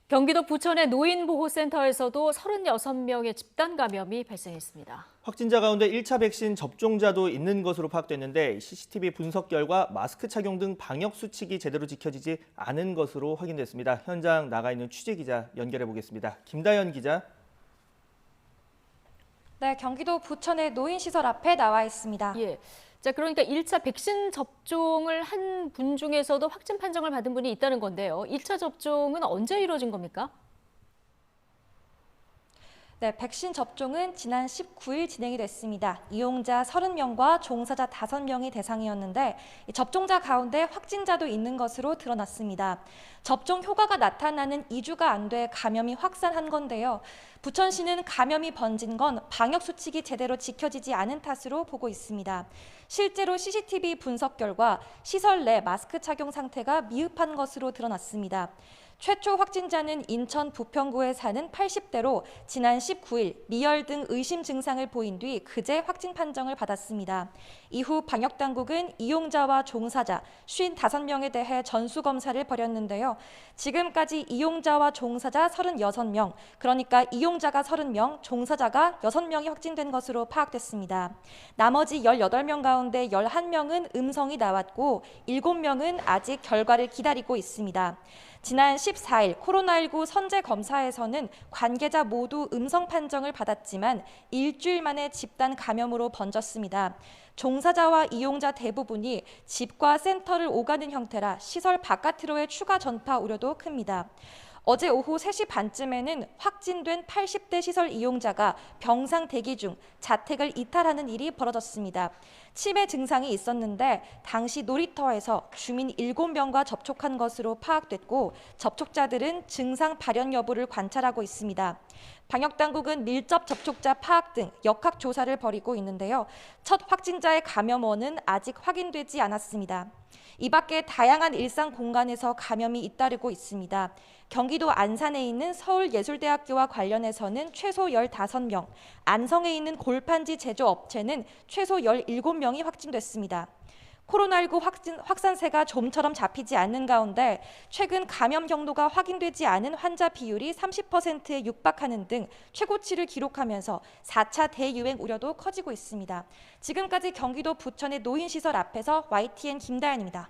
경기도 부천의 노인보호센터에서도 36명의 집단 감염이 발생했습니다. 확진자 가운데 1차 백신 접종자도 있는 것으로 파악됐는데 CCTV 분석 결과 마스크 착용 등 방역 수칙이 제대로 지켜지지 않은 것으로 확인됐습니다. 현장 나가 있는 취재기자 연결해 보겠습니다. 김다연 기자. 네, 경기도 부천의 노인시설 앞에 나와 있습니다. 예. 자, 그러니까 1차 백신 접종을 한 분 중에서도 확진 판정을 받은 분이 있다는 건데요. 1차 접종은 언제 이루어진 겁니까? 네, 백신 접종은 지난 19일 진행이 됐습니다. 이용자 30명과 종사자 5명이 대상이었는데 접종자 가운데 확진자도 있는 것으로 드러났습니다. 접종 효과가 나타나는 2주가 안 돼 감염이 확산한 건데요. 부천시는 감염이 번진 건 방역 수칙이 제대로 지켜지지 않은 탓으로 보고 있습니다. 실제로 CCTV 분석 결과 시설 내 마스크 착용 상태가 미흡한 것으로 드러났습니다. 최초 확진자는 인천 부평구에 사는 80대로 지난 19일 미열 등 의심 증상을 보인 뒤 그제 확진 판정을 받았습니다. 이후 방역당국은 이용자와 종사자 55명에 대해 전수검사를 벌였는데요. 지금까지 이용자와 종사자 36명, 그러니까 이용자가 30명, 종사자가 6명이 확진된 것으로 파악됐습니다. 나머지 18명 가운데 11명은 음성이 나왔고 7명은 아직 결과를 기다리고 있습니다. 지난 14일 코로나19 선제 검사에서는 관계자 모두 음성 판정을 받았지만 일주일 만에 집단 감염으로 번졌습니다. 종사자와 이용자 대부분이 집과 센터를 오가는 형태라 시설 바깥으로의 추가 전파 우려도 큽니다. 어제 오후 3시 반쯤에는 확진된 80대 시설 이용자가 병상 대기 중 자택을 이탈하는 일이 벌어졌습니다. 치매 증상이 있었는데 당시 놀이터에서 주민 7명과 접촉한 것으로 파악됐고 접촉자들은 증상 발현 여부를 관찰하고 있습니다. 방역당국은 밀접 접촉자 파악 등 역학 조사를 벌이고 있는데요. 첫 확진자의 감염원은 아직 확인되지 않았습니다. 이 밖에 다양한 일상 공간에서 감염이 잇따르고 있습니다. 경기도 안산에 있는 서울예술대학교와 관련해서는 최소 15명, 안성에 있는 골판지 제조업체는 최소 17명이 확진됐습니다. 코로나19 확산세가 좀처럼 잡히지 않는 가운데 최근 감염 경로가 확인되지 않은 환자 비율이 30%에 육박하는 등 최고치를 기록하면서 4차 대유행 우려도 커지고 있습니다. 지금까지 경기도 부천의 노인시설 앞에서 YTN 김다연입니다.